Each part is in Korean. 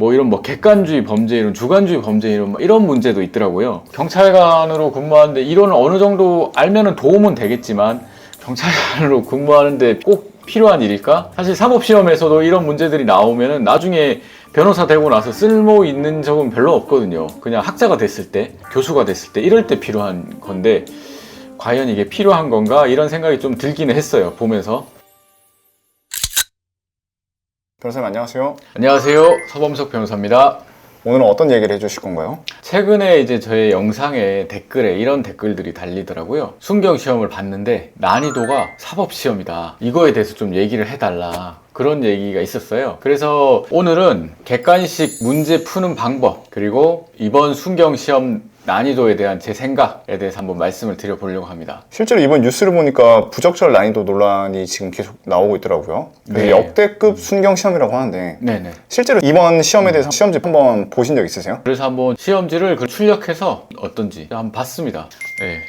뭐 이런 뭐 객관주의 범죄 이론, 주관주의 범죄 이론 이런 문제도 있더라고요. 경찰관으로 근무하는데 이론을 어느 정도 알면은 도움은 되겠지만 경찰관으로 근무하는데 꼭 필요한 일일까? 사실 사법시험에서도 이런 문제들이 나오면은 나중에 변호사 되고 나서 쓸모 있는 적은 별로 없거든요. 그냥 학자가 됐을 때, 교수가 됐을 때 이럴 때 필요한 건데 과연 이게 필요한 건가? 이런 생각이 좀 들기는 했어요. 보면서. 변호사님 안녕하세요. 안녕하세요. 서범석 변호사입니다. 오늘은 어떤 얘기를 해주실 건가요? 최근에 이제 저의 영상에 댓글에 이런 댓글들이 달리더라고요. 순경시험을 봤는데 난이도가 사법시험이다. 이거에 대해서 좀 얘기를 해달라. 그런 얘기가 있었어요. 그래서 오늘은 객관식 문제 푸는 방법, 그리고 이번 순경시험 난이도에 대한 제 생각에 대해서 한번 말씀을 드려보려고 합니다. 실제로 이번 뉴스를 보니까 부적절 난이도 논란이 지금 계속 나오고 있더라고요. 네. 역대급 순경 시험이라고 하는데 네네. 실제로 이번 시험에 대해서 시험지 한번 보신 적 있으세요? 그래서 한번 시험지를 출력해서 어떤지 한번 봤습니다. 네.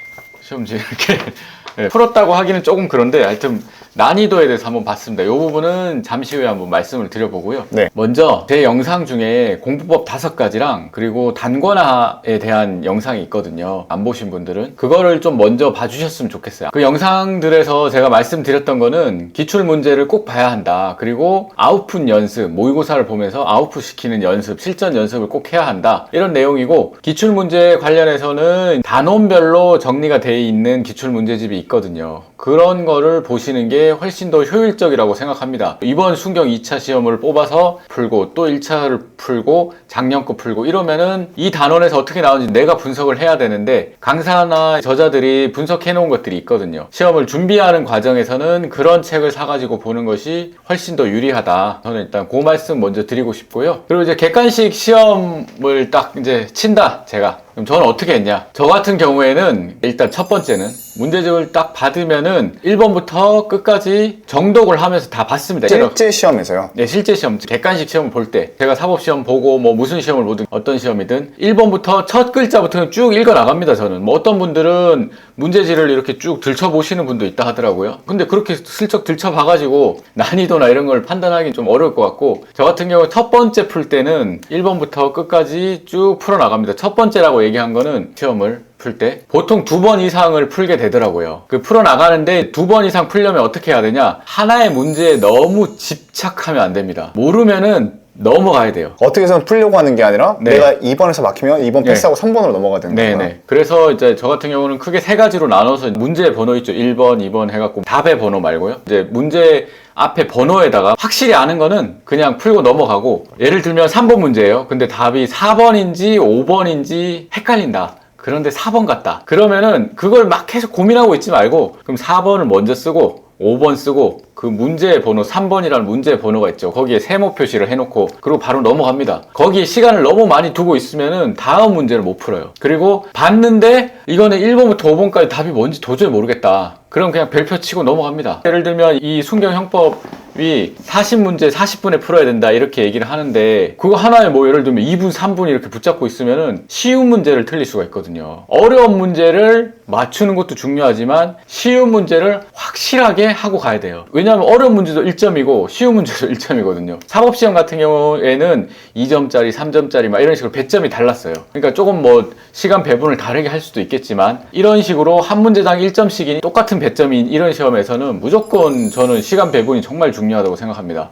시험지 이렇게 네, 풀었다고 하기는 조금 그런데 하여튼 난이도에 대해서 한번 봤습니다. 이 부분은 잠시 후에 한번 말씀을 드려보고요. 네. 먼저 제 영상 중에 공부법 5가지랑 그리고 단권화에 대한 영상이 있거든요. 안 보신 분들은 그거를 좀 먼저 봐주셨으면 좋겠어요. 그 영상들에서 제가 말씀드렸던 거는 기출문제를 꼭 봐야 한다. 그리고 아웃풋 연습, 모의고사를 보면서 아웃풋 시키는 연습, 실전 연습을 꼭 해야 한다. 이런 내용이고, 기출문제 관련해서는 단원별로 정리가 되어 있는 기출문제집이 있거든요. 그런 거를 보시는 게 훨씬 더 효율적이라고 생각합니다. 이번 순경 2차 시험을 뽑아서 풀고 또 1차를 풀고 작년 거 풀고 이러면은 이 단원에서 어떻게 나오는지 내가 분석을 해야 되는데, 강사나 저자들이 분석해 놓은 것들이 있거든요. 시험을 준비하는 과정에서는 그런 책을 사가지고 보는 것이 훨씬 더 유리하다. 저는 일단 그 말씀 먼저 드리고 싶고요. 그리고 이제 객관식 시험을 딱 이제 친다, 제가. 그럼 저는 어떻게 했냐? 저 같은 경우에는 일단 첫 번째는 문제집을 딱 받으면은 1번부터 끝까지 정독을 하면서 다 봤습니다. 실제 시험에서요? 네, 실제 시험, 객관식 시험을 볼 때 제가 사법시험 보고 뭐 무슨 시험을 보든 어떤 시험이든 1번부터 첫 글자부터 쭉 읽어 나갑니다. 저는 뭐 어떤 분들은 문제지를 이렇게 쭉 들춰보시는 분도 있다 하더라고요. 근데 그렇게 슬쩍 들춰봐가지고 난이도나 이런 걸 판단하기 좀 어려울 것 같고, 저 같은 경우 첫 번째 풀 때는 1번부터 끝까지 쭉 풀어 나갑니다. 첫 번째라고 얘기한 거는 시험을 풀 때 보통 2번 이상을 풀게 되더라고요. 그 풀어나가는데 2번 이상 풀려면 어떻게 해야 되냐? 하나의 문제에 너무 집착하면 안 됩니다. 모르면은 넘어가야 돼요. 어떻게 해서는 풀려고 하는 게 아니라 네. 내가 2번에서 막히면 2번 패스하고 3번으로 넘어가야 되는 거예요. 네네. 그래서 이제 저 같은 경우는 크게 3가지로 나눠서 문제 번호 있죠. 1번, 2번 해갖고 답의 번호 말고요. 이제 문제 앞에 번호에다가 확실히 아는 거는 그냥 풀고 넘어가고, 예를 들면 3번 문제예요. 근데 답이 4번인지 5번인지 헷갈린다. 그런데 4번 같다. 그러면은 그걸 막 계속 고민하고 있지 말고, 그럼 4번을 먼저 쓰고 5번 쓰고 그 문제의 번호 3번이라는 문제의 번호가 있죠. 거기에 세모 표시를 해놓고 그리고 바로 넘어갑니다. 거기에 시간을 너무 많이 두고 있으면은 다음 문제를 못 풀어요. 그리고 봤는데 이거는 1번부터 5번까지 답이 뭔지 도저히 모르겠다. 그럼 그냥 별표 치고 넘어갑니다. 예를 들면 이 순경형법이 40문제 40분에 풀어야 된다 이렇게 얘기를 하는데, 그거 하나에 뭐 예를 들면 2분 3분 이렇게 붙잡고 있으면은 쉬운 문제를 틀릴 수가 있거든요. 어려운 문제를 맞추는 것도 중요하지만 쉬운 문제를 확실하게 하고 가야 돼요. 왜냐하면 어려운 문제도 1점이고 쉬운 문제도 1점이거든요. 사법시험 같은 경우에는 2점짜리 3점짜리 막 이런 식으로 배점이 달랐어요. 그러니까 조금 뭐 시간 배분을 다르게 할 수도 있겠지만, 이런 식으로 한 문제당 1점씩이 똑같은 배점인 이런 시험에서는 무조건 저는 시간 배분이 정말 중요하다고 생각합니다.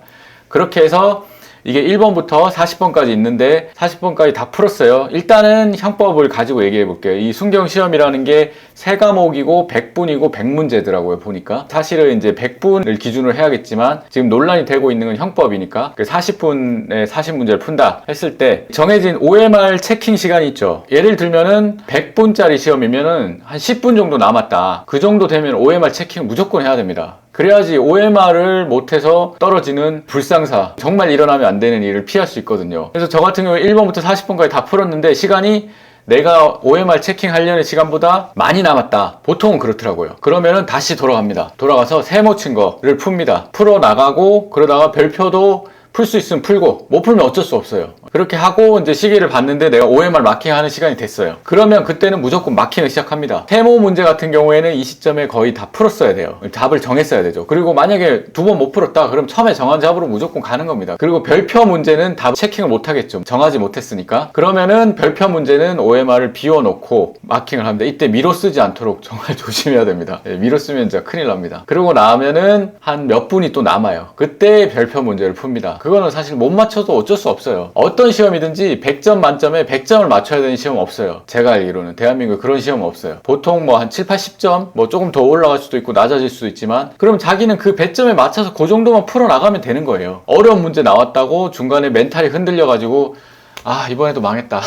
그렇게 해서 이게 1번부터 40번까지 있는데 40번까지 다 풀었어요. 일단은 형법을 가지고 얘기해 볼게요. 이 순경 시험이라는 게 3과목이고 100분이고 100문제더라고요, 보니까. 사실은 이제 100분을 기준으로 해야겠지만 지금 논란이 되고 있는 건 형법이니까 40분에 40문제를 푼다 했을 때 정해진 OMR 체킹 시간이 있죠. 예를 들면은 100분짜리 시험이면은 한 10분 정도 남았다. 그 정도 되면 OMR 체킹 무조건 해야 됩니다. 그래야지 OMR을 못해서 떨어지는 불상사, 정말 일어나면 안 되는 일을 피할 수 있거든요. 그래서 저 같은 경우에 1번부터 40번까지 다 풀었는데 시간이 내가 OMR 체킹하려는 시간보다 많이 남았다. 보통은 그렇더라고요. 그러면은 다시 돌아갑니다. 돌아가서 세모 친 거를 풉니다. 풀어나가고, 그러다가 별표도 풀 수 있으면 풀고 못 풀면 어쩔 수 없어요. 그렇게 하고 이제 시계를 봤는데 내가 OMR 마킹하는 시간이 됐어요. 그러면 그때는 무조건 마킹을 시작합니다. 세모 문제 같은 경우에는 이 시점에 거의 다 풀었어야 돼요. 답을 정했어야 되죠. 그리고 만약에 2번 못 풀었다 그럼 처음에 정한 답으로 무조건 가는 겁니다. 그리고 별표 문제는 답 체킹을 못 하겠죠. 정하지 못했으니까. 그러면은 별표 문제는 OMR을 비워놓고 마킹을 합니다. 이때 미로 쓰지 않도록 정말 조심해야 됩니다. 미로 쓰면 진짜 큰일 납니다. 그러고 나면은 한 몇 분이 또 남아요. 그때 별표 문제를 풉니다. 그거는 사실 못 맞춰도 어쩔 수 없어요. 어떤 시험이든지 100점 만점에 100점을 맞춰야 되는 시험 없어요. 제가 알기로는 대한민국에 그런 시험은 없어요. 보통 뭐 한 7, 80점 뭐 조금 더 올라갈 수도 있고 낮아질 수도 있지만 그럼 자기는 그 100점에 맞춰서 그 정도만 풀어나가면 되는 거예요. 어려운 문제 나왔다고 중간에 멘탈이 흔들려가지고 아 이번에도 망했다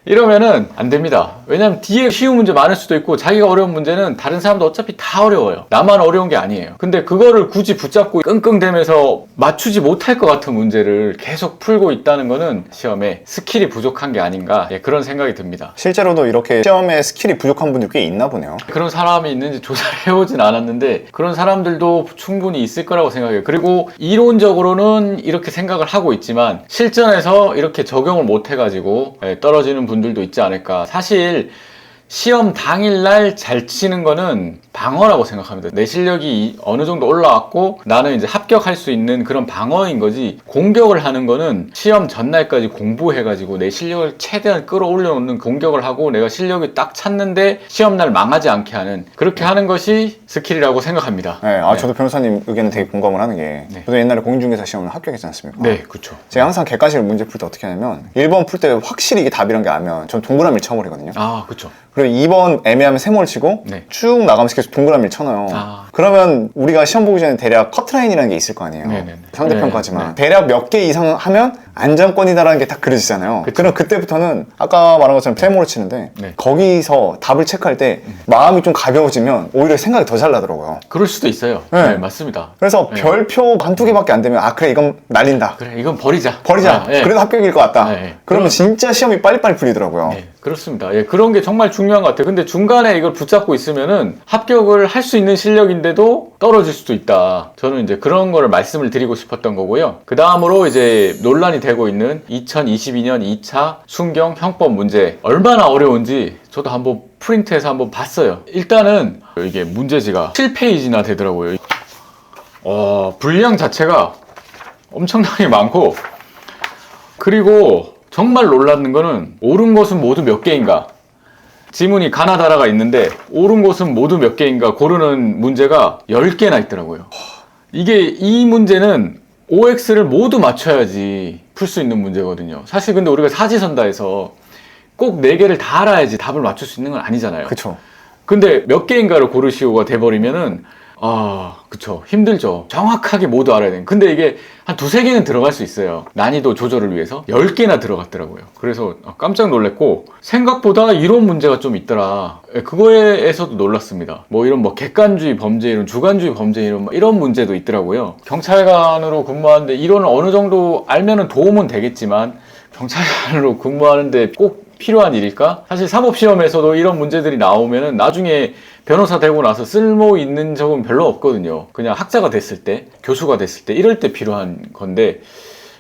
이러면은 안 됩니다. 왜냐면 뒤에 쉬운 문제 많을 수도 있고 자기가 어려운 문제는 다른 사람도 어차피 다 어려워요. 나만 어려운 게 아니에요. 근데 그거를 굳이 붙잡고 끙끙대면서 맞추지 못할 것 같은 문제를 계속 풀고 있다는 거는 시험에 스킬이 부족한 게 아닌가 그런 생각이 듭니다. 실제로도 이렇게 시험에 스킬이 부족한 분들 꽤 있나 보네요. 그런 사람이 있는지 조사를 해보진 않았는데 그런 사람들도 충분히 있을 거라고 생각해요. 그리고 이론적으로는 이렇게 생각을 하고 있지만 실전에서 이렇게 적용을 못 해가지고 떨어지는 분들도 있지 않을까. 사실 시험 당일날 잘 치는 거는 방어라고 생각합니다. 내 실력이 어느 정도 올라왔고 나는 이제 합격할 수 있는 그런 방어인 거지, 공격을 하는 거는 시험 전날까지 공부해가지고 내 실력을 최대한 끌어올려 놓는 공격을 하고 내가 실력이 딱 찼는데 시험날 망하지 않게 하는, 그렇게 하는 것이 스킬이라고 생각합니다. 네, 저도 변호사님 의견에 되게 공감을 하는 게 저도 옛날에 공인중개사 시험을 합격했지 않습니까? 네, 그렇죠. 제가 항상 객관식을 문제 풀 때 어떻게 하냐면 1번 풀 때 확실히 이게 답이란 게 알면 전 동그라미를 쳐버리거든요. 아, 그렇죠. 그리고 2번 애매하면 세모를 치고 쭉 나가면서 계속 동그라미를 쳐놔요. 그러면 우리가 시험 보기 전에 대략 커트라인이라는 게 있을 거 아니에요. 상대평가지만 대략 몇 개 이상 하면 안정권이다라는 게 딱 그려지잖아요. 그럼 그때부터는 아까 말한 것처럼 세모를 치는데 거기서 답을 체크할 때 마음이 좀 가벼워지면 오히려 생각이 더 잘 나더라고요. 그럴 수도 있어요. 네, 맞습니다. 그래서 별표 한두 개밖에 안 되면 아 그래 이건 날린다. 그래 이건 버리자. 그래도 합격일 것 같다. 그러면 진짜 시험이 빨리빨리 풀리더라고요. 그렇습니다. 그런 게 정말 중요한 것 같아요. 근데 중간에 이걸 붙잡고 있으면은 합격을 할 수 있는 실력인데도 떨어질 수도 있다. 저는 이제 그런 거를 말씀을 드리고 싶었던 거고요. 그 다음으로 이제 논란이 되고 있는 2022년 2차 순경 형법 문제, 얼마나 어려운지 저도 한번 프린트해서 한번 봤어요. 일단은 이게 문제지가 7페이지나 되더라고요. 분량 자체가 엄청나게 많고, 그리고 정말 놀랐는 거는 옳은 것은 모두 몇 개인가, 지문이 가나다라가 있는데 옳은 것은 모두 몇 개인가 고르는 문제가 10개나 있더라고요. 이 문제는 OX를 모두 맞춰야지 풀 수 있는 문제거든요. 사실 근데 우리가 사지선다해서 꼭 4개를 다 알아야지 답을 맞출 수 있는 건 아니잖아요. 그쵸. 근데 몇 개인가를 고르시오가 돼버리면은 그쵸, 힘들죠. 정확하게 모두 알아야 되는. 근데 이게 한 2-3개는 들어갈 수 있어요. 난이도 조절을 위해서 10개나 들어갔더라고요. 그래서 깜짝 놀랐고, 생각보다 이론 문제가 좀 있더라. 그거에서도 놀랐습니다. 뭐 이런 객관주의 범죄 이론, 주관주의 범죄 이론, 이런 문제도 있더라고요. 경찰관으로 근무하는데 이론을 어느 정도 알면은 도움은 되겠지만 경찰관으로 근무하는데 꼭 필요한 일일까? 사실 사법시험에서도 이런 문제들이 나오면은 나중에 변호사 되고 나서 쓸모 있는 적은 별로 없거든요. 그냥 학자가 됐을 때, 교수가 됐을 때, 이럴 때 필요한 건데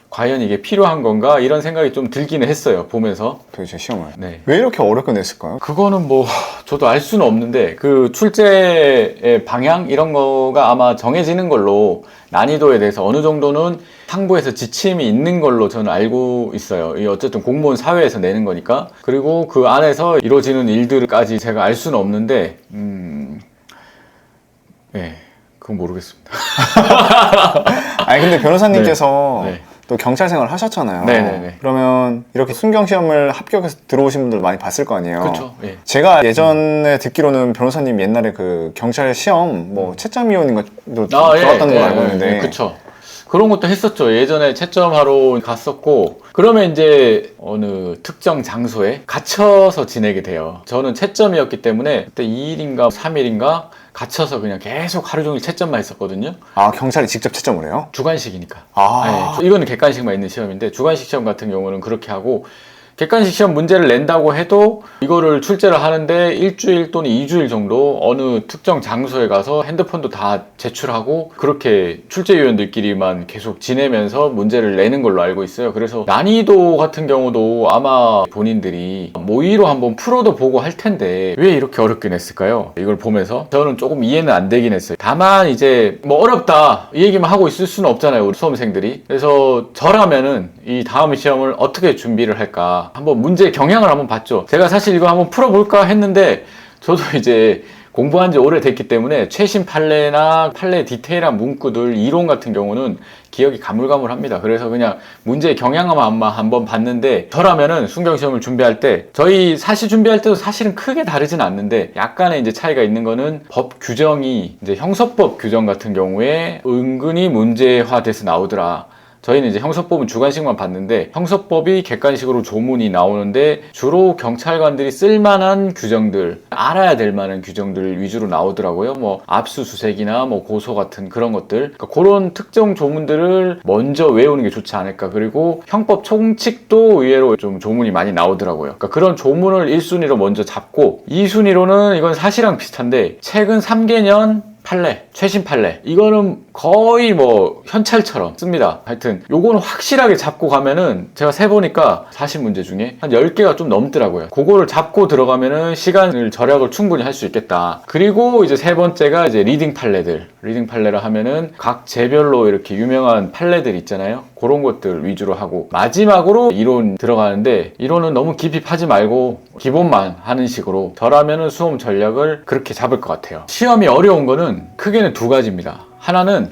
과연 이게 필요한 건가? 이런 생각이 좀 들기는 했어요, 보면서. 도대체 시험을 왜 이렇게 어렵게 냈을까요? 그거는 뭐 저도 알 수는 없는데 그 출제의 방향 이런 거가 아마 정해지는 걸로, 난이도에 대해서 어느 정도는 상부에서 지침이 있는 걸로 저는 알고 있어요. 이 어쨌든 공무원 사회에서 내는 거니까. 그리고 그 안에서 이루어지는 일들까지 제가 알 수는 없는데 그건 모르겠습니다. 아니 근데 변호사님께서 또 경찰 생활을 하셨잖아요. 네네네. 그러면 이렇게 순경 시험을 합격해서 들어오신 분들 많이 봤을 거 아니에요. 그렇죠. 제가 예전에 듣기로는 변호사님 옛날에 그 경찰 시험 채점위원인가도 들어갔다는 걸 알고 있는데. 그렇죠. 그런 것도 했었죠. 예전에 채점하러 갔었고, 그러면 이제 어느 특정 장소에 갇혀서 지내게 돼요. 저는 채점이었기 때문에 그때 2일인가 3일인가 갇혀서 그냥 계속 하루 종일 채점만 했었거든요. 경찰이 직접 채점을 해요? 주관식이니까. 이거는 객관식만 있는 시험인데 주관식 시험 같은 경우는 그렇게 하고, 객관식 시험 문제를 낸다고 해도 이거를 출제를 하는데 일주일 또는 2주일 정도 어느 특정 장소에 가서 핸드폰도 다 제출하고 그렇게 출제위원들끼리만 계속 지내면서 문제를 내는 걸로 알고 있어요. 그래서 난이도 같은 경우도 아마 본인들이 모의로 한번 풀어도 보고 할 텐데 왜 이렇게 어렵게 냈을까요? 이걸 보면서 저는 조금 이해는 안 되긴 했어요. 다만 이제 뭐 어렵다 이 얘기만 하고 있을 수는 없잖아요, 우리 수험생들이. 그래서 저라면은 이 다음 시험을 어떻게 준비를 할까 한번 문제 경향을 한번 봤죠. 제가 사실 이거 한번 풀어볼까 했는데 저도 이제 공부한 지 오래됐기 때문에 최신 판례나 판례 디테일한 문구들, 이론 같은 경우는 기억이 가물가물합니다. 그래서 그냥 문제 경향만 한번 봤는데 저라면은 순경시험을 준비할 때 저희 사시 준비할 때도 사실은 크게 다르진 않는데 약간의 이제 차이가 있는 거는 법 규정이 이제 형사법 규정 같은 경우에 은근히 문제화돼서 나오더라. 저희는 이제 형사법은 주관식만 봤는데 형사법이 객관식으로 조문이 나오는데 주로 경찰관들이 쓸만한 규정들, 알아야 될 만한 규정들 위주로 나오더라고요. 뭐 압수수색이나 뭐 고소 같은 그런 것들, 그러니까 그런 특정 조문들을 먼저 외우는 게 좋지 않을까. 그리고 형법 총칙도 의외로 좀 조문이 많이 나오더라고요. 그러니까 그런 조문을 1순위로 먼저 잡고 2순위로는 이건 사실랑 비슷한데 최근 3개년 판례, 최신 판례, 이거는 거의 뭐 현찰처럼 씁니다. 하여튼 요거는 확실하게 잡고 가면은 제가 세보니까 40문제 중에 한 10개가 좀 넘더라고요. 그거를 잡고 들어가면은 시간을 절약을 충분히 할 수 있겠다. 그리고 이제 세 번째가 이제 리딩 판례들. 리딩 판례를 하면은 각 제별로 이렇게 유명한 판례들 있잖아요. 그런 것들 위주로 하고 마지막으로 이론 들어가는데 이론은 너무 깊이 파지 말고 기본만 하는 식으로 저라면은 수험 전략을 그렇게 잡을 것 같아요. 시험이 어려운 거는 크게는 두 가지입니다. 하나는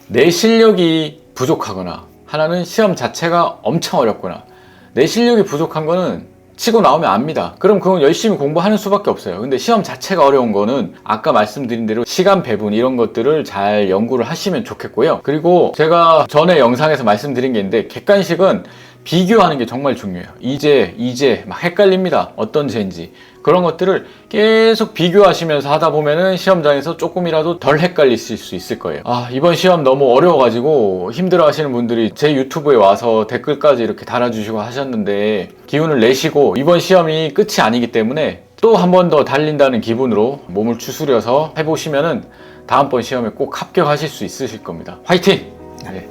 내 실력이 부족하거나 하나는 시험 자체가 엄청 어렵거나. 내 실력이 부족한 거는 치고 나오면 압니다. 그럼 그건 열심히 공부하는 수밖에 없어요. 근데 시험 자체가 어려운 거는 아까 말씀드린 대로 시간 배분 이런 것들을 잘 연구를 하시면 좋겠고요. 그리고 제가 전에 영상에서 말씀드린 게 있는데 객관식은 비교하는 게 정말 중요해요. 이제 막 헷갈립니다. 어떤 죄인지. 그런 것들을 계속 비교하시면서 하다 보면은 시험장에서 조금이라도 덜 헷갈리실 수 있을 거예요. 아, 이번 시험 너무 어려워가지고 힘들어 하시는 분들이 제 유튜브에 와서 댓글까지 이렇게 달아주시고 하셨는데 기운을 내시고 이번 시험이 끝이 아니기 때문에 또 한 번 더 달린다는 기분으로 몸을 추스려서 해보시면은 다음번 시험에 꼭 합격하실 수 있으실 겁니다. 화이팅! 네.